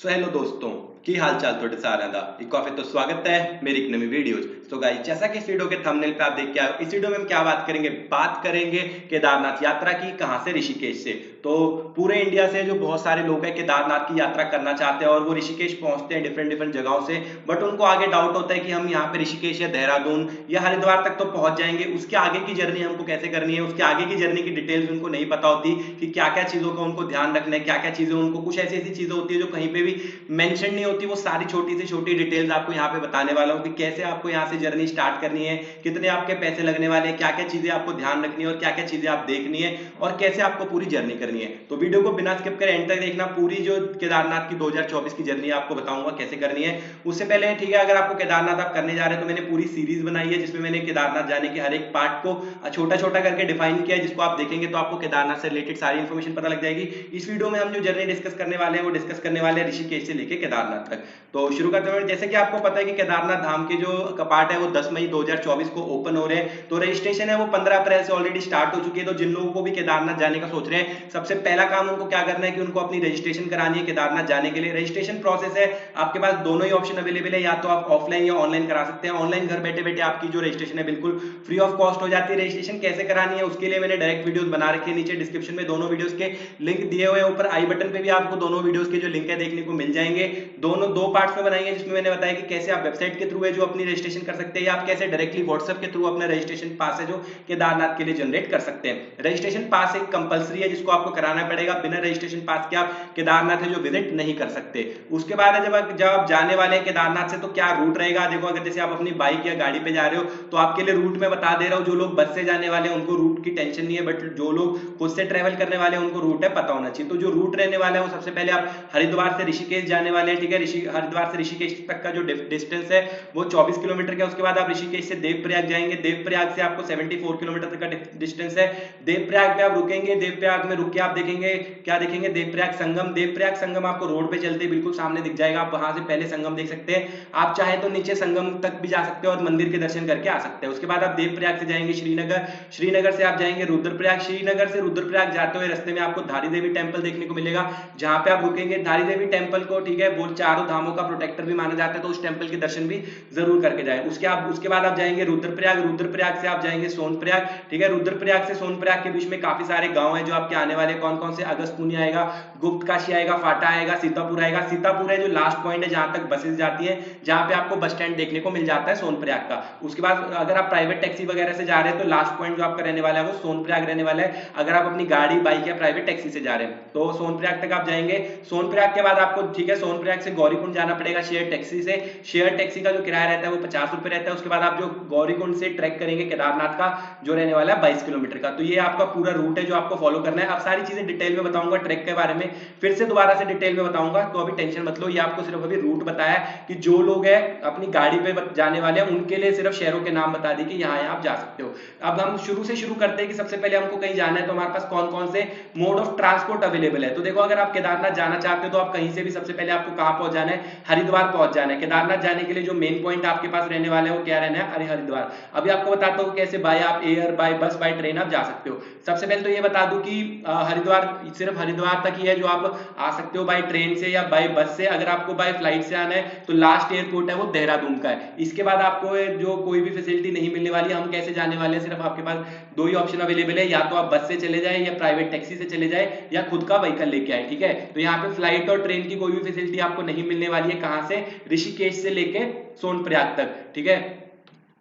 So hello दोस्तों की हाल चाल थोड़े सारा दा एक काफी तो स्वागत है मेरी एक नवी वीडियोज। तो गाइस जैसा कि इस वीडियो के थंबनेल पे आप देख के आए हो, इस वीडियो में हम क्या बात करेंगे केदारनाथ यात्रा की, कहां से, ऋषिकेश से। तो पूरे इंडिया से जो बहुत सारे लोग हैं केदारनाथ की यात्रा करना चाहते हैं और वो ऋषिकेश पहुंचते हैं डिफरेंट डिफरेंट जगहों से, बट उनको आगे डाउट होता है कि हम यहाँ पे ऋषिकेश या देहरादून या हरिद्वार तक तो पहुंच जाएंगे, उसके आगे की जर्नी हमको कैसे करनी है, उसके आगे की जर्नी की डिटेल्स उनको नहीं पता होती कि क्या क्या चीजों का उनको ध्यान रखना है, क्या क्या चीजें उनको, कुछ ऐसी ऐसी चीजें होती है जो कहीं पे भी मेंशन नहीं होती। वो सारी छोटी से छोटी डिटेल्स आपको यहाँ पे बताने वाला हूँ कि कैसे आपको यहाँ से जर्नी स्टार्ट करनी है, कितने आपके पैसे लगने वाले हैं, क्या क्या चीजें आपको ध्यान रखनी है और क्या क्या चीजें आप देखनी है और कैसे आपको पूरी जर्नी करनी है। तो वीडियो को बिना स्किप करे एंड तक देखना, पूरी जो केदारनाथ की 2024 की जर्नी आपको बताऊंगा कैसे करनी है। उससे पहले ठीक है, अगर आपको केदारनाथ आप करने जा रहे हैं तो मैंने पूरी सीरीज बनाई है जिसमें मैंने केदारनाथ जाने के हर एक पार्ट को छोटा छोटा करके डिफाइन किया है, जिसको आप देखेंगे तो आपको केदारनाथ से रिलेटेड सारी इंफॉर्मेशन पता लग जाएगी। इस वीडियो में हम जो जर्नी डिस्कस करने वाले हैं वो डिस्कस करने वाले हैं ऋषिकेश से लेके केदारनाथ तक। तो शुरू करते हैं। जैसे कि आपको पता है कि केदारनाथ धाम के जो कपाट है वो 10 मई 2024 को ओपन हो रहे हैं। तो रजिस्ट्रेशन है वो 15 अप्रैल से ऑलरेडी स्टार्ट हो चुकी है। तो जिन लोगों को भी केदारनाथ जाने का सोच रहे हैं, सबसे पहला काम उनको क्या करना है कि उनको अपनी रजिस्ट्रेशन करानी है केदारनाथ जाने के लिए। रजिस्ट्रेशन प्रोसेस है, आपके पास दोनों ही ऑप्शन अवेलेबल है, या तो आप ऑफलाइन या ऑनलाइन करा सकते हैं। ऑनलाइन घर बैठे बैठे आपकी जो रजिस्ट्रेशन है बिल्कुल फ्री ऑफ कॉस्ट हो जाती है। रजिस्ट्रेशन कैसे करानी है उसके लिए मैंने डायरेक्ट वीडियोस बना रखे हैं, नीचे डिस्क्रिप्शन में दोनों वीडियोस के लिंक दिए हुए हैं, ऊपर आई बटन पे भी आपको दोनों वीडियोस के जो लिंक है देखने को मिल जाएंगे। दोनों दो पार्ट्स में बनाएंगे, जिसमें मैंने बताया कि कैसे आप वेबसाइट के थ्रू है जो अपनी रजिस्ट्रेशन कर सकते हैं, या आप कैसे डायरेक्टली व्हाट्सएप के थ्रू अपना रजिस्ट्रेशन पास है जो केदारनाथ के लिए जनरेट कर सकते हैं। रजिस्ट्रेशन पास एक कंपलसरी है जिसको आपको कराना पड़ेगा, बिना रजिस्ट्रेशन पास के आप केदारनाथ है जो विजिट नहीं कर सकते। उसके बाद जब आप जाने वाले हैं केदारनाथ से तो क्या रूट रहेगा, देखो अगर जैसे आप अपनी बाइक या गाड़ी पे जा रहे हो तो आपके लिए रूट में बता दे रहा हूं। जो लोग बस से जाने वाले हैं उनको रूट की टेंशन नहीं है, बट जो लोग खुद से ट्रेवल करने वाले हैं उनको रूट है पता होना चाहिए। तो जो रूट रहने वाला है वो सबसे पहले आप हरिद्वार से ऋषिकेश जाने वाले हैं, ठीक है। हरिद्वार से ऋषिकेश तक का जो डिस्टेंस है वो 24 किलोमीटर का। उसके बाद आप ऋषिकेश से देवप्रयाग जाएंगे, देवप्रयाग से आपको 74 किलोमीटर तक का डिस्टेंस है। देवप्रयाग पे आप रुकेंगे, देवप्रयाग में रुक के आप देखेंगे, क्या देखेंगे, देवप्रयाग संगम। देवप्रयाग संगम आपको रोड पे चलते बिल्कुल सामने दिख जाएगा, आप वहां से पहले संगम देख सकते हैं। आप चाहे तो नीचे संगम तक भी जा सकते हैं और मंदिर के दर्शन करके आ सकते हैं। उसके बाद आप देवप्रयाग से जाएंगे श्रीनगर, श्रीनगर से आप जाएंगे रुद्रप्रयाग, श्रीनगर से रुद्रप्रयाग जाते हुए रास्ते में आपको धारी देवी टेंपल देखने को मिलेगा, जहां पे आप रुकेंगे। धारी देवी टेंपल को, ठीक है, वो चारों धामों का प्रोटेक्टर भी माना जाता है, तो उस टेंपल के दर्शन भी जरूर करके जाए। उसके बाद आप जाएंगे रुद्रप्रयाग, रुद्रप्रयाग से आप जाएंगे सोनप्रयाग, ठीक है। रुद्रप्रयाग से सोनप्रयाग के बीच में काफी सारे गांव हैं जो आपके आने वाले, कौन कौन से, अगस्त्यमुनि आएगा, गुप्तकाशी आएगा, फाटा आएगा, सीतापुर आएगा। सीतापुर है जो लास्ट पॉइंट है जहां तक बसेस जाती है, जहां पे आपको बस स्टैंड देखने को मिल जाता है सोनप्रयाग का। उसके बाद अगर आप प्राइवेट टैक्सी वगैरह से जा रहे हैं तो लास्ट पॉइंट जो आपका रहने वाला है वो सोनप्रयाग रहने वाला है। अगर आप अपनी गाड़ी, बाइक या प्राइवेट टैक्सी से जा रहे हैं तो सोनप्रयाग तक आप जाएंगे। सोनप्रयाग के बाद आपको, ठीक है, सोनप्रयाग से गौरीकुंड जाना पड़ेगा शेयर टैक्सी से। शेयर टैक्सी का जो किराया रहता है वो 50 रुपए रहता है। उसके बाद आप जो गौरीकुंड से ट्रैक करेंगे केदारनाथ का जो रहने वाला है 22 किलोमीटर का। तो ये आपका पूरा रूट है जो आपको फॉलो करना है। अब सारी चीजें डिटेल में बताऊंगा, ट्रैक के बारे में फिर से दोबारा से डिटेल में बताऊंगा, तो अभी टेंशन मत लो। ये आपको सिर्फ अभी रूट बताया कि जो लोग हैं अपनी गाड़ी पे जाने वाले हैं उनके लिए सिर्फ शहरों के नाम बता दी कि यहाँ आप जा सकते हो। अब हम शुरू से शुरू करते हैं कि सबसे पहले हमको कहीं जाना है तो हमारे पास कौन कौन से मोड ऑफ ट्रांसपोर्ट अवेलेबल है। तो देखो, अगर आप केदारनाथ जाना चाहते हो तो आप कहीं से भी सबसे पहले आपको कहां पहुंच जाना है, हरिद्वार पहुंच जाना है। केदारनाथ जाने के लिए जो मेन पॉइंट आपके पास रहने वाला है वो क्या रहना है, अरे हरिद्वार। अभी आपको बताता हूँ कैसे, बाय आप एयर, बाय बस, बाय ट्रेन आप जा सकते हो। सबसे पहले तो ये बता दूं कि हरिद्वार सिर्फ हरिद्वार तक ही है जो आप आ सकते हो बाय ट्रेन से या बाय बस से। अगर आपको बाय फ्लाइट से आना है तो लास्ट एयरपोर्ट है वो देहरादून का है। इसके बाद आपको जो कोई भी फैसिलिटी नहीं मिलने वाली। हम कैसे जाने वाले हैं, सिर्फ आपके पास दो ही ऑप्शन अवेलेबल है, या तो आप बस से चले जाए या प्राइवेट टैक्सी से चले जाए या खुद का व्हीकल लेके आए, ठीक है। तो यहाँ पे फ्लाइट और ट्रेन की कोई भी फैसिलिटी आपको नहीं मिलने वाली है। कहां से, ऋषिकेश से लेके सोनप्रयाग तक, ठीक है।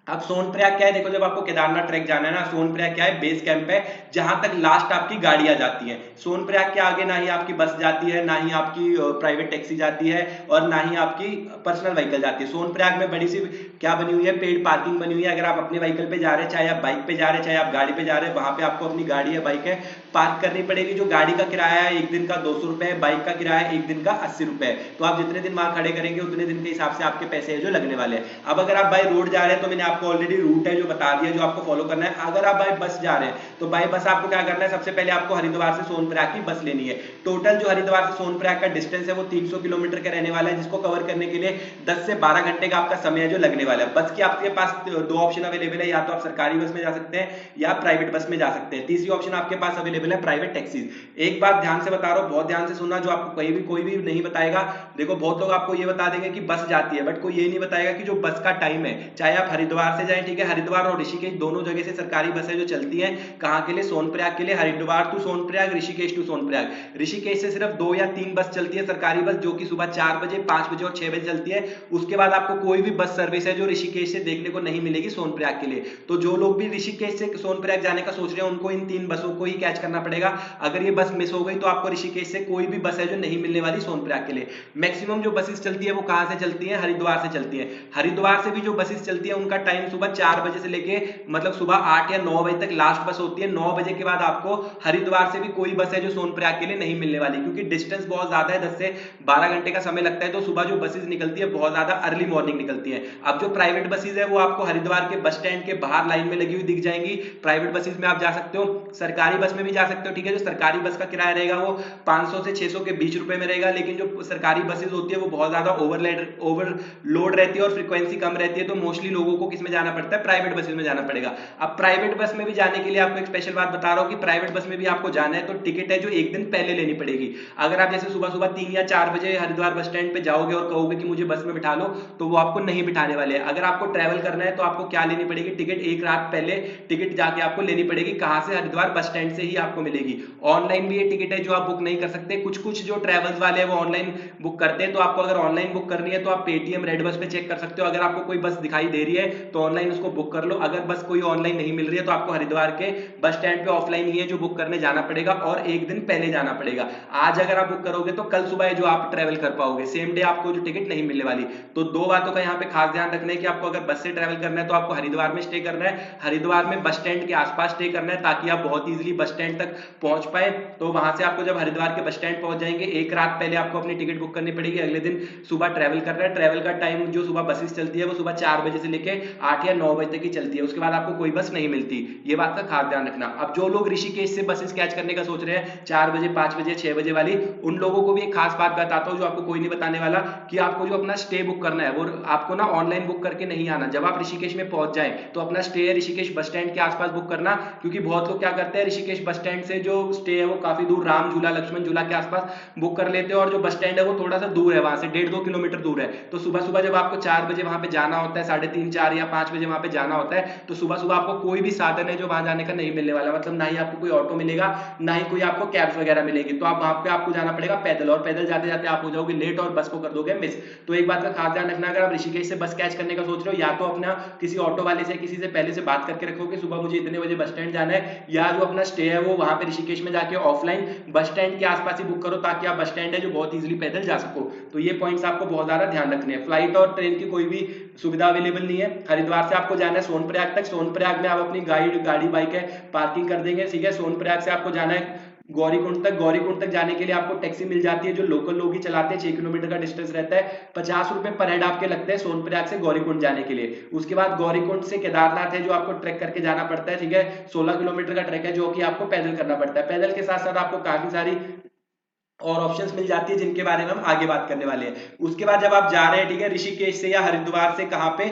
अब सोनप्रयाग क्या है, देखो जब आपको केदारनाथ ट्रैक जाना है ना, सोनप्रयाग क्या है, बेस कैंप है जहां तक लास्ट आपकी गाड़ियां जाती हैं। सोनप्रयाग के आगे ना ही आपकी बस जाती है, ना ही आपकी प्राइवेट टैक्सी जाती है और ना ही आपकी पर्सनल व्हीकल जाती है। सोनप्रयाग में बड़ी सी क्या बनी हुई है, पेड पार्किंग बनी हुई है। अगर आप अपने व्हीकल पे जा रहे हैं, चाहे आप बाइक पे जा रहे हैं, चाहे आप गाड़ी पे जा रहे हैं, वहां पे आपको अपनी गाड़ी या बाइक है पार्क करनी पड़ेगी। जो गाड़ी का किराया है एक दिन का 200 रुपए है, बाइक का किराया एक दिन का 80 रुपए है। तो आप जितने दिन वहां खड़े करेंगे उतने दिन के हिसाब से आपके पैसे है जो लगने वाले हैं। अब अगर आप बाय रोड जा रहे हैं तो मैंने आपको ऑलरेडी रूट है जो बता दिया जो आपको फॉलो करना है। अगर आप बाय बस जा रहे हैं तो बाय बस आपको क्या करना है, सबसे पहले आपको हरिद्वार से सोनप्रयाग की बस लेनी है। टोटल जो हरिद्वार से सोनप्रयाग का डिस्टेंस है वो 300 किलोमीटर का रहने वाला है, जिसको कवर करने के लिए 10 से 12 घंटे का आपका समय है जो लगने वाला है। बस की आपके पास दो ऑप्शन अवेलेबल है, या तो आप सरकारी बस में जा सकते हैं या प्राइवेट बस में जा सकते हैं। तीसरी ऑप्शन आपके पास अवेलेबल अवेलेबल है प्राइवेट टैक्सीज। एक बात ध्यान से बता रहा हूँ, बहुत ध्यान से सुनना, जो आपको कहीं भी कोई भी नहीं बताएगा। देखो बहुत लोग आपको ये बता देंगे कि बस जाती है, बट कोई ये नहीं बताएगा कि जो बस का टाइम है, चाहे आप हरिद्वार से जाएं, ठीक है, हरिद्वार और ऋषिकेश दोनों जगह से सरकारी बसें जो चलती हैं, कहाँ के लिए, सोनप्रयाग के लिए, हरिद्वार टू सोनप्रयाग, ऋषिकेश टू सोनप्रयाग। ऋषिकेश से सिर्फ 2 या 3 बस चलती है सरकारी बस, जो कि सुबह 4 बजे, 5 बजे और 6 बजे चलती है। उसके बाद आपको कोई भी बस सर्विस है जो ऋषिकेश से देखने को नहीं मिलेगी सोनप्रयाग के लिए। तो जो लोग भी ऋषिकेश से सोनप्रयाग जाने का सोच रहे हैं, उनको इन 3 बसों को ही कैच करना पड़ेगा। अगर ये बस मिस हो गई तो आपको ऋषिकेश से कोई भी बस है जो नहीं मिलने वाली सोनप्रयाग के लिए। मैक्सिमम जो बसेस चलती है वो कहां से चलती है, हरिद्वार से चलती है। हरिद्वार से भी जो बसेस चलती है उनका टाइम सुबह 4 बजे से लेके मतलब सुबह 8 या 9 बजे तक लास्ट बस होती है। 9 बजे के बाद आपको हरिद्वार से भी कोई बस है जो सोनप्रयाग के लिए नहीं मिलने वाली, क्योंकि डिस्टेंस बहुत ज्यादा है, 10 से 12 घंटे का समय लगता है। तो सुबह जो बसेस निकलती है बहुत ज्यादा अर्ली मॉर्निंग निकलती है। अब जो प्राइवेट बसेस है वो आपको हरिद्वार के बस स्टैंड के बाहर लाइन में लगी हुई दिख जाएंगी। प्राइवेट बसेस में आप जा सकते हो, सरकारी बस में भी जा सकते हो, ठीक है। जो सरकारी बस का किराया रहेगा वो 500 से 600 के बीच रुपए में रहेगा, लेकिन जो सरकारी बसेस होती है वो बहुत ज्यादा ओवरलोड रहती है और फ्रीक्वेंसी कम रहती है। तो मोस्टली लोगों को किसमें जाना पड़ता है, प्राइवेट बसेस में जाना पड़ेगा। अब प्राइवेट बस में भी जाने के लिए आपको एक स्पेशल बात बता रहा हूं कि प्राइवेट बस में भी आपको जाना है तो टिकट है जो एक दिन पहले लेनी पड़ेगी। अगर आप जैसे सुबह सुबह 3 या 4 बजे हरिद्वार बस स्टैंड पे जाओगे और कहोगे कि मुझे बस में बिठा लो, तो वो आपको नहीं बिठाने वाले हैं। अगर आपको ट्रैवल करना है तो आपको क्या लेनी पड़ेगी, टिकट एक रात पहले टिकट जाके आपको लेनी पड़ेगी। कहां से, हरिद्वार बस स्टैंड से ही आपको मिलेगी। ऑनलाइन भी ये टिकट है जो आप बुक नहीं कर सकते। कुछ कुछ जो ट्रैवल्स वाले हैं वो ऑनलाइन बुक करते हैं, तो आपको अगर ऑनलाइन बुक करनी है तो आप पेटीएम रेड बस पे चेक कर सकते हो। अगर आपको कोई बस दिखाई दे रही है तो ऑनलाइन उसको बुक कर लो। अगर बस कोई ऑनलाइन नहीं मिल रही है तो आपको हरिद्वार के बस स्टैंड पे ऑफलाइन ही है जो बुक करने जाना पड़ेगा, और एक दिन पहले जाना पड़ेगा। आज अगर आप बुक करोगे तो कल सुबह जो आप ट्रैवल कर पाओगे, सेम डे आपको जो टिकट नहीं मिलने वाली। तो 2 बातों का यहाँ पे खास ध्यान रखना है कि आपको अगर बस से ट्रैवल करना है तो आपको हरिद्वार में स्टे करना है, हरिद्वार में बस स्टैंड के आसपास स्टे करना है, ताकि आप बहुत इजीली बस स्टैंड तक पहुंच पाए। तो वहां से आपको जब हरिद्वार के बस स्टैंड पहुंच जाएंगे, एक रात पहले आपको अपनी टिकट बुक करनी पड़ेगी। अगले दिन सुबह ट्रैवल करना है। ट्रैवल का टाइम जो सुबह बसेस चलती है वो सुबह 4 बजे से लेके 8 या 9 बजे तक ही चलती है, उसके बाद आपको कोई बस नहीं मिलती। ये बात का खास ध्यान रखना। अब जो लोग ऋषिकेश से बसेस कैच करने का सोच रहे हैं 4 बजे, 5 बजे, 6 बजे वाली, उन लोगों को भी एक खास बात बताता हूं जो आपको कोई नहीं बताने वाला, कि आपको जो अपना स्टे बुक करना है वो आपको ना ऑनलाइन बुक करके नहीं आना। जब आप ऋषिकेश में पहुंच जाए तो अपना स्टे ऋषिकेश बस स्टैंड के आसपास बुक करना, क्योंकि बहुत लोग क्या करते हैं, ऋषिकेश बस स्टैंड से जो स्टे है वो काफी दूर राम झूला, लक्ष्मण झूला के आसपास बुक कर लेते हैं, और जो बस स्टैंड है वो थोड़ा सा दूर है, वहां से 1.5-2 किलोमीटर दूर है। तो सुबह सुबह जब आपको 4 बजे वहां पे जाना होता है, 3:30, 4 या 5 बजे वहां पे जाना होता है, तो सुबह सुबह आपको कोई भी साधन है जो वहां जाने का नहीं मिलने वाला। मतलब ना ही आपको कोई ऑटो मिलेगा, ना ही कोई आपको कैब्स वगैरह मिलेगी। तो आप वहां पे आपको जाना पड़ेगा पैदल, और पैदल जाते जाते आप हो जाओगे लेट और बस को कर दोगे मिस। तो एक बात का खास ध्यान रखना, अगर आप ऋषिकेश से बस कैच करने का सोच रहे हो, या तो अपना किसी ऑटो वाले से किसी से पहले से बात करके रखो कि सुबह मुझे इतने बजे बस स्टैंड जाना है, या जो अपना स्टे है वो वहां पे ऋषिकेश में जाके ऑफलाइन बस स्टैंड के आसपास ही बुक करो, ताकि आप बस स्टैंड है जो बहुत इजीली पैदल जा सको। तो ये पॉइंट्स आपको बहुत ज्यादा ध्यान रखने हैं। फ्लाइट और ट्रेन की कोई भी सुविधा अवेलेबल नहीं है। हरिद्वार से आपको जाना है सोनप्रयाग तक, सोनप्रयाग में आप अपनी गाड़ी बाइक है पार्किंग कर देंगे, ठीक है। सोनप्रयाग से आपको जाना है गौरीकुंड तक। गौरीकुंड तक जाने के लिए आपको टैक्सी मिल जाती है जो लोकल लोग ही चलाते हैं। 6 किलोमीटर का डिस्टेंस रहता है, 50 रुपए पर हेड आपके लगते हैं सोनप्रयाग से गौरीकुंड जाने के लिए। उसके बाद गौरीकुंड से केदारनाथ है जो आपको ट्रैक करके जाना पड़ता है, ठीक है। 16 किलोमीटर का ट्रैक है जो कि आपको पैदल करना पड़ता है। पैदल के साथ साथ आपको काफी सारी और ऑप्शंस मिल जाती है जिनके बारे में हम आगे बात करने वाले हैं। उसके बाद जब आप जा रहे हैं, ठीक है, ऋषिकेश से या हरिद्वार से कहां पे,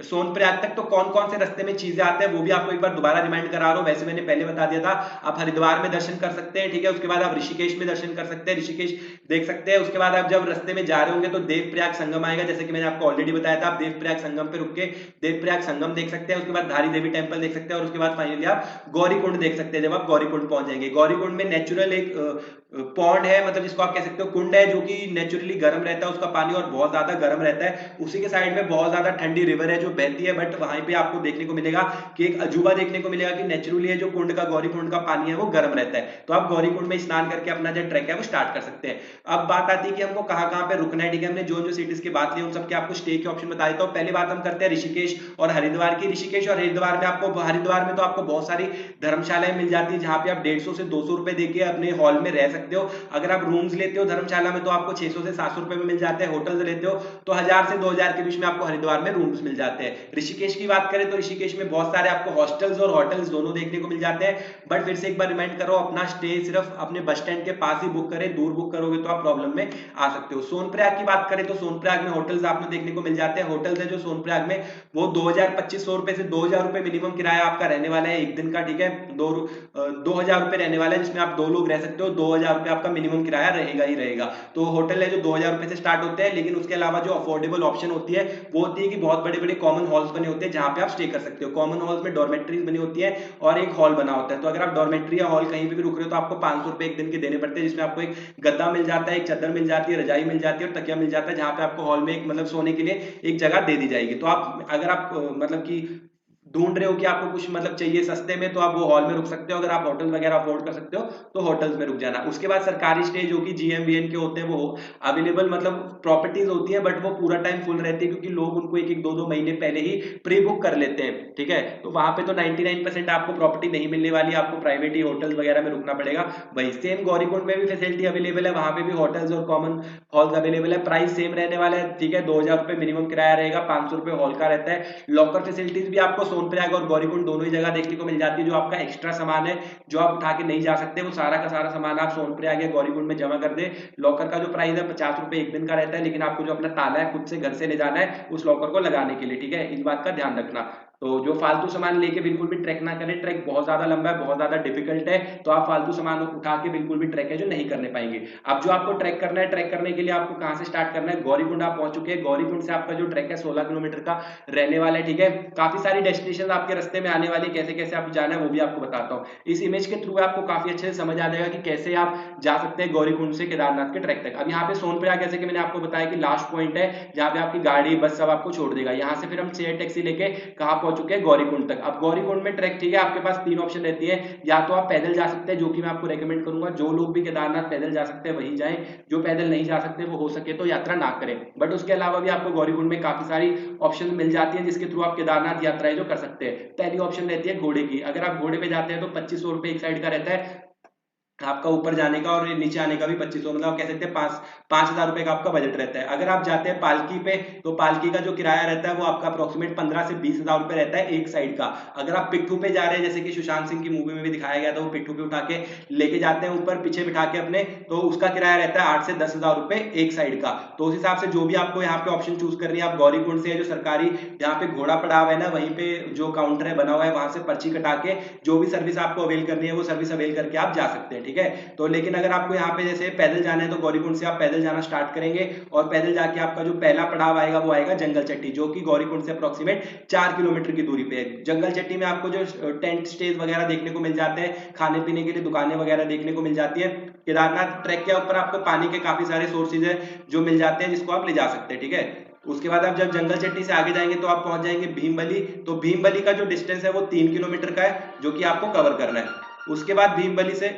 सोनप्रयाग तक, तो कौन कौन से रास्ते में चीजें आते हैं वो भी आपको एक बार दोबारा रिमाइंड करा रहा हूं। वैसे मैंने पहले बता दिया था। आप हरिद्वार में दर्शन कर सकते हैं, ठीक है। उसके बाद आप ऋषिकेश में दर्शन कर सकते हैं, ऋषिकेश देख सकते हैं। उसके बाद आप जब रास्ते में जा रहे होंगे तो देवप्रयाग संगम आएगा, जैसे कि मैंने आपको ऑलरेडी बताया था। आप देवप्रयाग संगम पे रुक के देवप्रयाग संगम देख सकते हैं। उसके बाद धारी देवी टेम्पल देख सकते हैं, और उसके बाद फाइनली आप गौरीकुंड देख सकते हैं जब आप गौरीकुंड पहुंच जाएंगे। गौरीकुंड में नेचुरल एक पॉन्ड है, मतलब जिसको आप कह सकते हो कुंड है, जो कि नेचुरली गर्म रहता है उसका पानी, और बहुत ज्यादा गर्म रहता है। उसी के साइड में बहुत ज्यादा ठंडी रिवर है जो बहती है, बट वहां पे आपको देखने को मिलेगा कि एक अजूबा देखने को मिलेगा कि नेचुरली है जो कुंड का, गौरी कुंड का पानी है वो गर्म रहता है। तो आप गौरी कुंड में स्नान करके अपना जो ट्रैक है वो स्टार्ट कर सकते हैं। अब बात आती है कि हमको कहां कहां पे रुकना है, ठीक है। हमने जो जो सिटीज की बात ली उन सबके आपको स्टे के ऑप्शन बता देता हूं। पहली बात हम करते हैं ऋषिकेश और हरिद्वार की। ऋषिकेश और हरिद्वार में आपको, हरिद्वार में तो आपको बहुत सारी धर्मशालाएं मिल जाती है जहां पे आप 150 से 200 रुपए देके अपने हॉल में रह सकते हो। अगर आप रूम्स लेते हो धर्मशाला में तो आपको 600 से 700 रुपए में मिल जाते हैं, होटल्स लेते हो तो 1000 से 2000 के बीच में आपको हरिद्वार में रूम्स मिल जाते हैं। ऋषिकेश की बात करें तो ऋषिकेश में बहुत सारे आपको हॉस्टल्स और होटल्स दोनों देखने को मिल जाते हैं, बट फिर से एक बार रिमाइंड करो अपना स्टे सिर्फ अपने बस स्टैंड के पास ही बुक करें, दूर बुक करोगे तो आप प्रॉब्लम में आ सकते हो। सोनप्रयाग की बात करें तो सोनप्रयाग में होटल्स आपको देखने को मिल जाते हैं, होटल्स है जो सोनप्रयाग में वो 2000-2500 रुपए से 2000 रुपए मिनिमम किराया आपका रहने वाला है एक दिन का, ठीक है। 2000 रुपए रहने वाला है जिसमें आप 2 लोग रह सकते हो, 2000 रुपए आपका मिनिमम किराया रहेगा ही रहेगा। तो होटल है जो 2000 रुपए से स्टार्ट होते हैं, लेकिन उसके अलावा जो अफोर्डेबल ऑप्शन होती है वो होती है कि बहुत बड़े बड़े कॉमन हॉल्स बने होते हैं जहां पे आप स्टे कर सकते हो। कॉमन हॉल्स में डॉर्मेट्रीज बनी होती है और एक हॉल बना होता है, तो अगर आप डॉर्मेट्री या हॉल कहीं पे भी रुक रहे हो तो आपको 500 रुपए एक दिन के देने पड़ते हैं, जिसमें आपको एक गद्दा मिल जाता है, एक चादर मिल जाती है, रजाई मिल जाती है और तकिया मिल जाता है, जहां पे आपको हॉल में एक मतलब सोने के लिए एक जगह दे दी जाएगी। तो आप अगर आप मतलब कि ढूंढ रहे हो कि आपको कुछ मतलब चाहिए सस्ते में तो आप वो हॉल में रुक सकते हो, अगर आप होटल वगैरह अफोर्ड कर सकते हो तो होटल्स में रुक जाना। उसके बाद सरकारी स्टे जो कि जीएमवीएन के होते हैं वो अवेलेबल मतलब प्रॉपर्टीज होती है, बट वो पूरा टाइम फुल रहती है क्योंकि लोग उनको एक एक दो दो महीने पहले ही प्री बुक कर लेते हैं, ठीक है। तो वहां पे तो 99% आपको प्रॉपर्टी नहीं मिलने वाली, आपको प्राइवेट ही होटल्स वगैरह में रुकना पड़ेगा। वही सेम गौरीकुंड में भी फैसिलिटी अवेलेबल है, वहां पे भी होटल्स और कॉमन हॉल्स अवेलेबल है, प्राइस सेम रहने वाला है, ठीक है। 2000 रुपए मिनिमम किराया रहेगा, 500 रुपए हॉल का रहता है। लॉकर फैसिलिटीज भी आपको सोनप्रयाग और गौरीकुंड दोनों ही जगह देखने को मिल जाती है। जो आपका एक्स्ट्रा सामान है जो आप उठा के नहीं जा सकते वो सारा का सारा सामान आप सोनप्रयाग या गौरीकुंड में जमा कर दे। लॉकर का जो प्राइस है 50 रुपए एक दिन का रहता है, लेकिन आपको जो अपना ताला है खुद से घर से ले जाना है उस लॉकर को लगाने के लिए, ठीक है। इस बात का ध्यान रखना। तो जो फालतू सामान लेके बिल्कुल भी ट्रैक ना करें, ट्रैक बहुत ज्यादा लंबा है, बहुत ज्यादा डिफिकल्ट है, तो आप फालतू सामान उठा के बिल्कुल भी ट्रैक है जो नहीं करने पाएंगे। अब जो आपको ट्रैक करना है, ट्रैक करने के लिए आपको कहां से स्टार्ट करना है, गौरीकुंड आप पहुंच चुके हैं। गौरीकुंड से आपका जो ट्रैक है 16 किलोमीटर का रहने वाला है, ठीक है। काफी सारी डेस्टिनेशन आपके रास्ते में आने वाली, कैसे कैसे आप जाना है वो भी आपको बताता हूँ। इस इमेज के थ्रू आपको काफी अच्छे से समझ आ जाएगा कि कैसे आप जा सकते हैं गौरीकुंड से केदारनाथ के ट्रैक तक। अब यहाँ पे सोनप्रयाग जैसे कि मैंने आपको बताया कि लास्ट पॉइंट है जहाँ पे आपकी गाड़ी बस सब आपको छोड़ देगा। यहाँ से फिर हम शेयर टैक्सी लेके कहाँ पहुंच चुके हैं, गौरीकुंड तक। अब गौरीकुंड में ट्रैक, ठीक है, आपके पास 3 ऑप्शन रहती है, या तो आप पैदल जा सकते हैं जो कि मैं आपको रेकमेंड करूंगा, जो लोग भी केदारनाथ पैदल जा सकते हैं वही जाएं, जो पैदल नहीं जा सकते वो हो सके तो यात्रा ना करें। बट उसके अलावा भी आपको गौरीकुंड में काफी सारी ऑप्शन मिल जाती है जिसके थ्रू आप केदारनाथ यात्राएं जो कर सकते हैं। पहली ऑप्शन रहती है घोड़े की। अगर आप घोड़े पे जाते हैं तो 2500 रुपए एक साइड का रहता है आपका, ऊपर जाने का और नीचे आने का भी 2500, मतलब कह सकते हैं 5,000 रुपए का आपका बजट रहता है। अगर आप जाते हैं पालकी पे तो पालकी का जो किराया रहता है वो आपका अप्रोक्सीमेट 15 से 20,000 रुपए रहता है एक साइड का। अगर आप पिट्ठू पे जा रहे हैं जैसे कि सुशांत सिंह की मूवी में भी दिखाया गया था, वो पिट्ठू पे उठा के लेके जाते हैं ऊपर पीछे बिठा के अपने, तो उसका किराया रहता है 8 से 10,000 रुपए एक साइड का। तो उस हिसाब से जो भी आपको यहाँ पे ऑप्शन चूज करनी है, आप गौरीकुंड से जो सरकारी जहाँ पे घोड़ा पड़ा हुआ है ना वहीं पे जो काउंटर है बना हुआ है वहां से पर्ची कटा के जो भी सर्विस आपको अवेल करनी है वो सर्विस अवेल करके आप जा सकते हैं, ठीक है। तो लेकिन अगर आपको यहाँ पे जैसे पैदल जाना है तो गौरीकुंड से आप पैदल जाना स्टार्ट करेंगे और पैदल जाके आपका जो पहला पड़ाव आएगा वो आएगा जंगल चट्टी, जो कि गौरीकुंड से अप्रोक्सीमेट 4 किलोमीटर की दूरी पे है। जंगल चट्टी में आपको जो टेंट स्टेज वगैरह देखने को मिल जाते हैं, खाने पीने के लिए दुकानें वगैरह देखने को मिल जाती है। केदारनाथ ट्रैक के ऊपर आपको पानी के काफी सारे सोर्सेज है जो मिल जाते हैं जिसको आप ले जा सकते हैं, ठीक है। उसके बाद आप जब जंगल चट्टी से आगे जाएंगे तो आप पहुंच जाएंगे भीमबली। तो भीमबली का जो डिस्टेंस है वो 3 किलोमीटर का है जो कि आपको कवर करना है। उसके बाद भीमबली से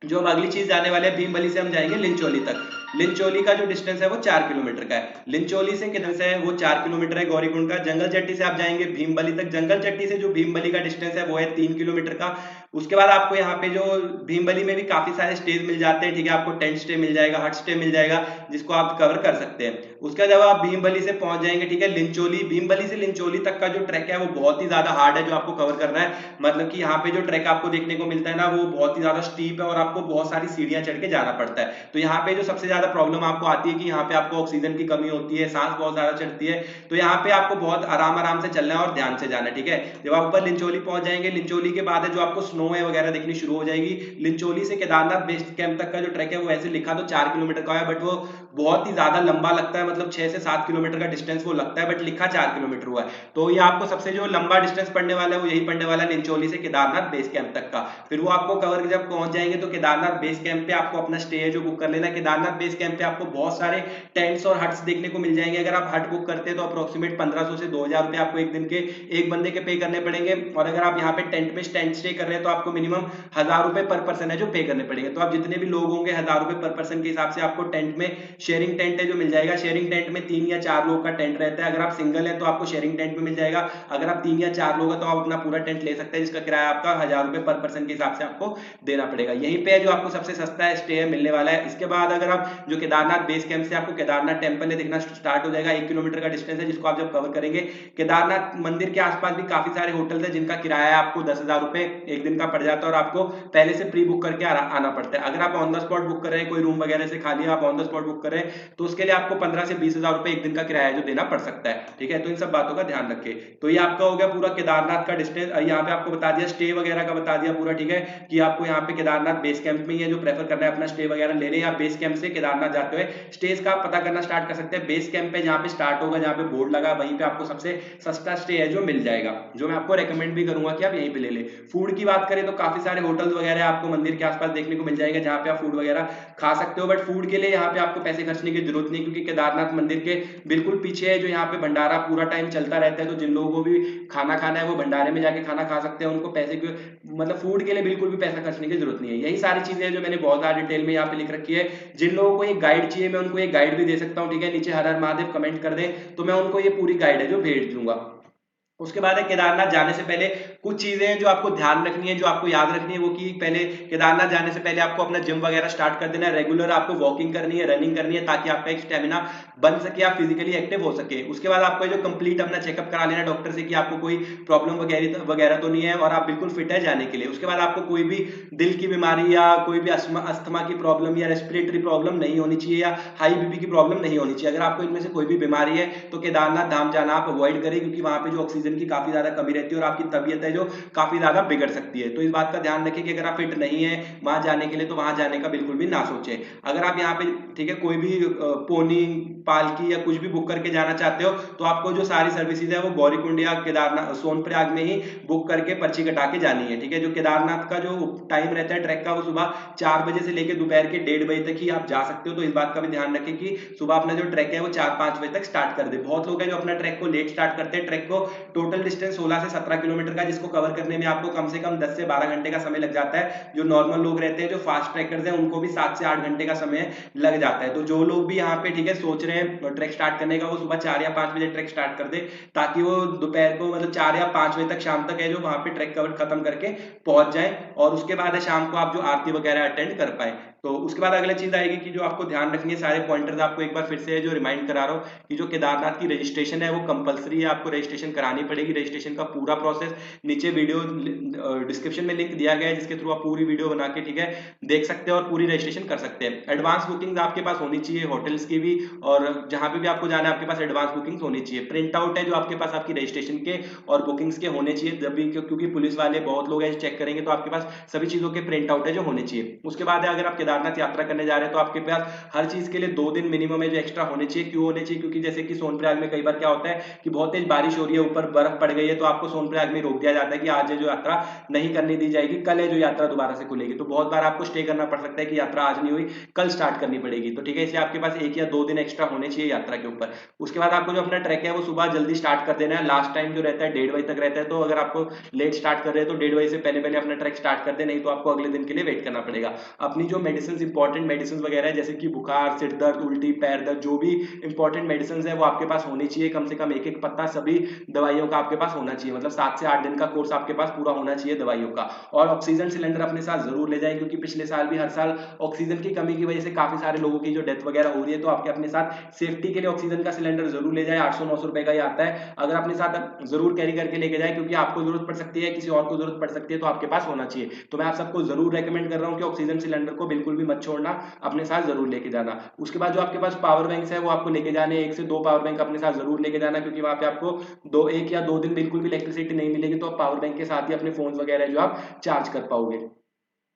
जो हम अगली चीज जाने वाले हैं, भीमबली से हम जाएंगे लिंचोली तक। लिंचोली का जो डिस्टेंस है वो 4 किलोमीटर का है। लिंचोली से कितना से है वो 4 किलोमीटर है गौरीकुंड का। जंगल चट्टी से आप जाएंगे भीमबली तक, जंगल चट्टी से जो भीमबली का डिस्टेंस है वो है 3 किलोमीटर का। उसके बाद आपको यहाँ पे जो भीमबली में भी काफी सारे स्टेज मिल जाते हैं, ठीक है। आपको टेंट स्टे मिल जाएगा, हट स्टे मिल जाएगा जिसको आप कवर कर सकते हैं। उसके बाद जब आप भीमबली से पहुंच जाएंगे, ठीक है, लिंचोली, भीमबली से लिंचोली तक का जो ट्रैक है वो बहुत ही ज्यादा हार्ड है जो आपको कवर करना है। मतलब कि यहाँ पे जो ट्रैक आपको देखने को मिलता है ना वो बहुत ही ज्यादा स्टीप है और आपको बहुत सारी सीढ़ियां चढ़ के जाना पड़ता है। तो यहाँ पे जो सबसे ज्यादा प्रॉब्लम आपको आती है कि यहाँ पे आपको ऑक्सीजन की कमी होती है, सांस बहुत ज्यादा चढ़ती है। तो यहाँ पे आपको बहुत आराम आराम से चलना है और ध्यान से जाना है, ठीक है। जब आप ऊपर लिंचोली पहुंच जाएंगे, लिंचोली के बाद है जो आपको स्नो है वगैरह दिखनी शुरू हो जाएगी। लिंचोली से केदारनाथ बेस कैंप तक का जो ट्रैक है वो ऐसे लिखा तो 4 किलोमीटर का है, बट वो बहुत ही ज्यादा लंबा लगता है, मतलब 6 से 7 किलोमीटर का डिस्टेंस वो लगता है, बट लिखा 4 किलोमीटर हुआ है। तो ये आपको सबसे जो लंबा डिस्टेंस पड़ने वाला है वो यही पड़ने वाला है लिंचोली से केदारनाथ बेस कैंप तक का। फिर वो आपको कवर जब पहुंच जाएंगे तो केदारनाथ बेस कैंप पे आपको अपना स्टे है जो बुक कर लेना है। केदारनाथ बेस कैंप पे आपको बहुत सारे टेंट्स और हट्स देखने को मिल जाएंगे। अगर आप हट बुक करते हैं तो अप्रोक्सीमेट 1500 से 2000 रुपए आपको एक दिन के एक बंदे के पे करने पड़ेंगे। और अगर आप यहाँ पे टेंट में टेंट स्टे कर रहे हैं तो आपको मिनिमम 1000 रुपए पर पर्सन है जो पे करने पड़ेंगे। तो आप जितने भी लोग होंगे 1000 रुपए पर पर्सन के हिसाब से आपको टेंट में शेयरिंग टेंट है जो मिल जाएगा। शेयरिंग टेंट में 3 या 4 लोग का टेंट रहता है। अगर आप सिंगल है तो आपको शेयरिंग टेंट में मिल जाएगा। अगर आप 3 या 4 लोग हैं तो आप अपना पूरा टेंट ले सकते हैं, जिसका किराया आपका 1000 रुपए पर पर्सन के हिसाब से आपको देना पड़ेगा। यहीं पे जो आपको सबसे सस्ता है स्टे है मिलने वाला है। इसके बाद अगर आप जो केदारनाथ बेस कैंप से आपको केदारनाथ टेम्पल है दिखना स्टार्ट हो जाएगा। 1 किलोमीटर का डिस्टेंस है जिसको आप जब कवर करेंगे, केदारनाथ मंदिर के आसपास भी काफी सारे होटल्स है जिनका किराया आपको 10,000 रुपए एक दिन का पड़ जाता है और आपको पहले से प्री बुक करके आना पड़ता है। अगर आप ऑन द स्पॉट बुक कर रहे हैं, कोई रूम वगैरह से खाली आप ऑन द स्पॉट बुक कर रहे हैं, तो उसके लिए आपको 15 से 20,000 रुपए एक दिन का किराया जो देना पड़ सकता है। ठीक है, तो इन सब बातों का ध्यान रखें। तो ये आपका हो गया पूरा केदारनाथ का डिस्टेंस। यहाँ पे आपको बता दिया स्टे वगैरह का बता दिया पूरा। ठीक है, कि आपको यहाँ पे केदारनाथ बेस कैंप में ही है जो प्रेफर करना है अपना स्टे वगैरह ले लें, या बेस कैंप से केदारनाथ जाते हुए स्टेज का पता करना स्टार्ट कर सकते हैं। बेस कैंप पे जहाँ पे स्टार्ट होगा, जहाँ पे बोर्ड लगा, वहीं पे आपको सबसे सस्ता स्टे है जो मिल जाएगा, जो मैं आपको रेकमेंड भी करूंगा कि आप यहीं पे ले ले। फूड की बात करें तो काफी सारे होटल्स वगैरह आपको मंदिर के आसपास देखने को मिल जाएगा जहाँ पे आप फूड वगैरह खा सकते हो। बट फूड के लिए यहाँ पे आपको पैसे खर्चने की जरूरत नहीं, क्योंकि केदारनाथ मंदिर के बिल्कुल पीछे है जो यहाँ पे भंडारा पूरा टाइम चलता रहता है। तो जिन लोगों को भी खाना खाना है वो भंडारे में जाके खाना खा सकते हैं। उनको पैसे की मतलब फूड के लिए बिल्कुल भी पैसा खर्चने की जरूरत नहीं है। यही सारी चीजें हैं जो मैंने बहुत ज्यादा डिटेल में यहाँ पे लिख रखी है। जिन लोगों को एक गाइड चाहिए मैं उनको एक गाइड भी दे सकता हूँ। ठीक है, नीचे हर हर महादेव कमेंट कर दें तो मैं उनको ये पूरी गाइड है जो भेज दूंगा। उसके बाद है केदारनाथ जाने से पहले कुछ चीजें हैं जो आपको ध्यान रखनी है, जो आपको याद रखनी है। वो कि पहले केदारनाथ जाने से पहले आपको अपना जिम वगैरह स्टार्ट कर देना है। रेगुलर आपको वॉकिंग करनी है, रनिंग करनी है, ताकि आपका एक स्टेमिना बन सके, आप फिजिकली एक्टिव हो सके। उसके बाद आपको जो कंप्लीट अपना चेकअप करा लेना डॉक्टर से कि आपको कोई प्रॉब्लम वगैरह तो नहीं है और आप बिल्कुल फिट है जाने के लिए। उसके बाद आपको कोई भी दिल की बीमारी या कोई भी अस्थमा की प्रॉब्लम या रेस्पिरेटरी प्रॉब्लम नहीं होनी चाहिए, या हाई बीपी की प्रॉब्लम नहीं होनी चाहिए। अगर आपको इनमें से कोई भी बीमारी है तो केदारनाथ धाम जाना आप अवॉइड करें, क्योंकि वहां पे जो ऑक्सीजन की काफी ज्यादा कमी रहती है और आपकी तबीयत है जो काफी ज्यादा बिगड़ सकती है। तो इस बात का ध्यान रखें कि अगर आप फिट नहीं है वहां जाने के लिए तो वहां जाने का बिल्कुल भी ना सोचें। अगर आप यहाँ पे ठीक है कोई भी पोनी पालकी या कुछ भी बुक करके जाना चाहते हो तो आपको जो सारी सर्विसेज है वो गौरीकुंड या केदारनाथ सोनप्रयाग में ही बुक करके पर्ची कटा के जानी है। ठीक है, जो केदारनाथ का जो टाइम रहता है ट्रैक का वो सुबह 4 बजे से लेकर दोपहर के 1:30 बजे तक ही आप जा सकते हो। तो इस बात का भी ध्यान रखें कि सुबह अपना जो ट्रैक है वो 4-5 बजे तक स्टार्ट कर दे। बहुत लोग हैं जो अपना ट्रैक को लेट स्टार्ट करते हैं। ट्रैक को टोटल डिस्टेंस 16 से 17 किलोमीटर का, जिसको कवर करने में आपको कम से कम 10 से 12 घंटे का समय लग जाता है। जो नॉर्मल लोग रहते हैं, जो फास्ट ट्रैकर्स हैं, उनको भी 7 से 8 घंटे का समय लग जाता है। तो जो लोग भी यहाँ पे ठीक है सोच रहे हैं ट्रैक स्टार्ट करने का, वो सुबह 4 या 5 बजे ट्रैक स्टार्ट कर दे, ताकि वो दोपहर को मतलब 4 या 5 बजे तक शाम तक है जो वहां पे ट्रैक कवर खत्म करके पहुंच जाए, और उसके बाद है शाम को आप जो आरती वगैरह अटेंड कर पाए। तो उसके बाद अगली चीज आएगी कि जो आपको ध्यान रखनी है, सारे पॉइंटर्स आपको एक बार फिर से जो रिमाइंड करा रहा हूँ कि जो केदारनाथ की रजिस्ट्रेशन है वो कंपलसरी है, आपको रजिस्ट्रेशन करानी पड़ेगी। रजिस्ट्रेशन का पूरा प्रोसेस नीचे वीडियो डिस्क्रिप्शन में लिंक दिया गया है, जिसके थ्रू आप पूरी वीडियो बना के ठीक है देख सकते हैं और पूरी रजिस्ट्रेशन कर सकते हैं। एडवांस बुकिंग आपके पास होनी चाहिए होटल्स की भी, और जहां पे भी आपको जाना है आपके पास एडवांस बुकिंग होनी चाहिए। प्रिंट आउट है जो आपके पास आपकी रजिस्ट्रेशन के और बुकिंग्स के होने चाहिए जब भी, क्योंकि पुलिस वाले बहुत लोग हैं चेक करेंगे, तो आपके पास सभी चीजों के प्रिंट आउट है जो होने चाहिए। उसके बाद है अगर आप केदारनाथ यात्रा करने जा रहे हैं तो आपके पास हर चीज के लिए 2 दिन मिनिमम है जो एक्स्ट्रा होने चाहिए। क्यों होने चाहिए? क्योंकि जैसे कि सोनप्रयाग में कई बार क्या होता है कि बहुत तेज बारिश हो रही है, ऊपर बर्फ पड़ गई है, तो आपको सोनप्रयाग में रोक दिया जाता है कि आज जो यात्रा नहीं करने दी जाएगी, कल है जो यात्रा दोबारा से खुलेगी। तो बहुत बार आपको स्टे करना पड़ सकता है कि यात्रा आज नहीं हुई, कल स्टार्ट करनी पड़ेगी। तो ठीक है, इसलिए आपके पास 1 या 2 दिन एक्स्ट्रा होने चाहिए यात्रा के ऊपर। उसके बाद आपको जो अपना ट्रैक है वो सुबह जल्दी स्टार्ट कर देना है। लास्ट टाइम जो रहता है 1:30 बजे तक रहता है, तो अगर आपको लेट स्टार्ट कर रहे हैं तो 1:30 बजे से पहले पहले अपना ट्रैक स्टार्ट कर दे, नहीं तो आपको अगले दिन के लिए वेट करना पड़ेगा। अपनी जो मेडिसिन इंपॉर्टेंट मेडिसिन वगैरह है, जैसे कि बुखार, सिर दर्द, उल्टी, पैर दर्द, जो भी इंपॉर्टेंट मेडिसिन है वो आपके पास होनी चाहिए। कम से कम एक एक पत्ता सभी दवाइयों का आपके पास होना चाहिए। मतलब 7 से 8 दिन का कोर्स आपके पास पूरा होना चाहिए दवाइयों का। और ऑक्सीजन सिलेंडर अपने साथ जरूर ले जाएं, क्योंकि पिछले साल भी हर साल ऑक्सीजन की कमी की वजह से काफी सारे लोगों की जो डेथ वगैरह हो रही है। तो आपके अपने साथ सेफ्टी के लिए ऑक्सीजन का सिलेंडर जरूर ले जाए। 800-900 रुपए का ही आता है, अगर अपने साथ जरूर कैरी करके लेके जाए, क्योंकि आपको जरूरत पड़ सकती है, किसी और को जरूरत पड़ सकती है, तो आपके पास होना चाहिए। तो मैं आप सबको जरूर रेकमेंड कर रहा हूँ कि ऑक्सीजन सिलेंडर को बिल्कुल भी मत छोड़ना, अपने साथ जरूर लेके जाना। उसके बाद जो आपके पास पावर बैंक है वो आपको लेके जाने, 1 से 2 पावर बैंक अपने साथ जरूर लेके जाना, क्योंकि वहां पे आपको 1 या 2 दिन बिल्कुल भी इलेक्ट्रिसिटी नहीं मिलेगी, तो आप पावर बैंक के साथ ही अपने फोन वगैरह जो आप चार्ज कर पाओगे।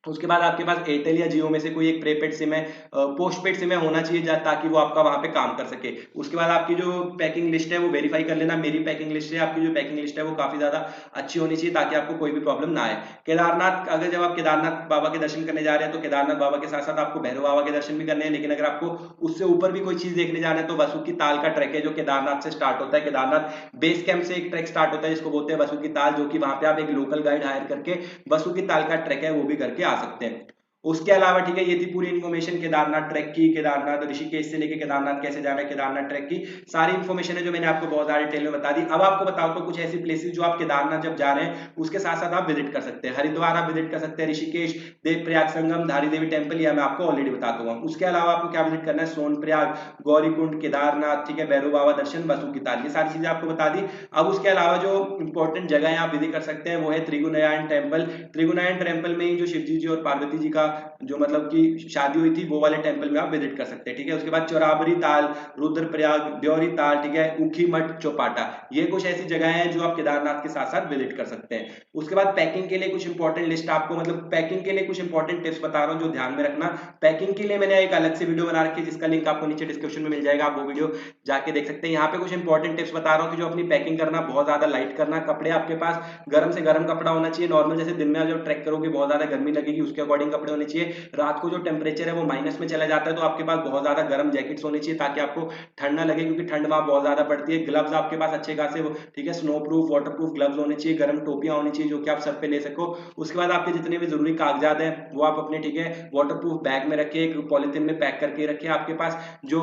उसके बाद आपके पास एयरटेल या जियो में से कोई एक प्रीपेड सिम है, पोस्टपेड सिम है होना चाहिए, ताकि वो आपका वहां पे काम कर सके। उसके बाद आपकी जो पैकिंग लिस्ट है वो वेरीफाई कर लेना। मेरी पैकिंग लिस्ट है, आपकी जो पैकिंग लिस्ट है वो काफी ज्यादा अच्छी होनी चाहिए, ताकि आपको कोई भी प्रॉब्लम ना आए। केदारनाथ अगर जब आप केदारनाथ बाबा के दर्शन करने जा रहे हैं तो केदारनाथ बाबा के साथ साथ आपको भैरव बाबा के दर्शन भी करने हैं, लेकिन अगर आपको उससे ऊपर भी कोई चीज देखने जाना है तो वासुकी ताल का ट्रैक है जो केदारनाथ से स्टार्ट होता है। केदारनाथ बेस कैंप से एक ट्रैक स्टार्ट होता है जिसको बोलते हैं वासुकी ताल, जो कि वहां पे आप एक लोकल गाइड हायर करके वासुकी ताल का ट्रैक है वो भी करके आ सकते हैं। उसके अलावा ठीक है, ये थी पूरी इन्फॉर्मेशन केदारनाथ ट्रैक की, केदारनाथ ऋषिकेश से लेके केदारनाथ कैसे जाना है, केदारनाथ ट्रैक की सारी इन्फॉर्मेशन है जो मैंने आपको बहुत ज्यादा डिटेल में बता दी। अब आपको बताओ तो कुछ ऐसी प्लेसेस जो आप केदारनाथ जब जा रहे हैं उसके साथ साथ आप विजिट कर सकते हैं। हरिद्वार आप विजिट कर सकते हैं, ऋषिकेश, देवप्रयाग संगम, धारी देवी टेम्पल, यह मैं आपको ऑलरेडी बता दूंगा। उसके अलावा आपको क्या विजिट करना है, सोनप्रयाग, गौरीकुंड, केदारनाथ, ठीक है, भैरव बाबा दर्शन, बसु की ताल, ये सारी चीजें आपको बता दी। अब उसके अलावा जो इंपॉर्टेंट जगह है आप विजिट कर सकते हैं वो है त्रिगुणायन टेम्पल। त्रिगुणायन टेम्पल में ही जो शिवजी जी और पार्वती जी का जो मतलब की शादी हुई थी वो वाले टेम्पल में आप विजिट कर सकते हैं, ठीक है। उसके बाद चौराबरी ताल, रुद्रप्रयाग, द्योरी ताल, ठीक है, ऊखी मठ, चौपाटा, ये कुछ ऐसी जगह हैं जो आप केदारनाथ के साथ साथ विजिट कर सकते हैं। उसके बाद पैकिंग के लिए कुछ इंपॉर्टेंट लिस्ट आपको मतलब पैकिंग के लिए कुछ इंपॉर्टेंट टिप्स बता रहा हूं जो ध्यान में रखना। पैकिंग के लिए मैंने एक अलग से वीडियो बना रखी है जिसका लिंक आपको नीचे डिस्क्रिप्शन में मिल जाएगा, आप वो वीडियो जाके देख सकते हैं। यहाँ पे कुछ इंपॉर्टेंट टिप्स बता रहा हूँ कि जो अपनी पैकिंग करना बहुत ज्यादा लाइट करना, कपड़े आपके पास गर्म से गर्म कपड़ा होना चाहिए। नॉर्मल जैसे दिन में जब ट्रैक करोगे बहुत ज्यादा गर्मी लगेगी उसके अकॉर्डिंग कपड़े होने चाहिए। रात को जो टेम्परेचर है वो माइनस में चला जाता है तो आपके पास बहुत ज्यादा गर्म जैकेट्स होनी चाहिए ताकि आपको ठंड ना लगे, क्योंकि ठंड वहां बहुत ज्यादा पड़ती है। ग्लव्स आपके पास अच्छे खासे, ठीक है, snow proof, water proof gloves होने चाहिए। गर्म टोपियां होनी चाहिए जो कि आप सर पे ले सको। उसके बाद आपके जितने भी जरूरी कागजात हैं वो आप अपने, ठीक है, वाटर प्रूफ बैग में रखिए, एक पॉलिथीन में पैक करके रखिए। आपके पास जो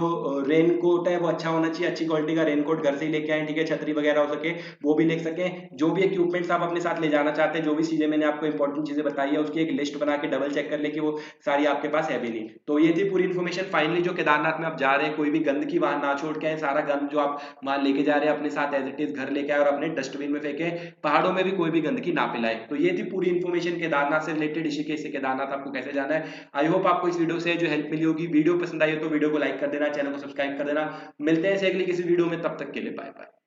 रेन कोट है वो अच्छा होना चाहिए, अच्छी क्वालिटी का रेन कोट घर से ही लेके आए, ठीक है, छतरी वगैरह हो सके वो भी ले सके। जो भी इक्विपमेंट्स आप अपने साथ ले जाना चाहते हैं, जो भी चीजें मैंने आपको इंपॉर्टेंट चीजें बताई है उसकी एक लिस्ट बना के डबल चेक कर ले कि वो सारी आपके पास है भी नहीं। तो ये थी पूरी इन्फॉर्मेशन। फाइनली जो केदारनाथ में आप जा रहे हैं कोई भी गंदगी वहां ना छोड़ के आए, सारा गंद जो आप वहां लेके जा रहे हैं अपने साथ एज इट इज घर लेके आए और अपने डस्टबिन में फेंके, पहाड़ों में भी कोई भी गंदगी ना पिलाए। तो ये थी पूरी इन्फॉर्मेशन केदारनाथ से रिलेटेड, ऋषिकेश से केदारनाथ आपको कैसे जाना है। आई होप आपको इस वीडियो से जो हेल्प मिली होगी। वीडियो पसंद आई हो तो वीडियो को लाइक कर देना, चैनल को सब्सक्राइब कर देना। मिलते हैं अगली किसी वीडियो में, तब तक के लिए बाय बाय।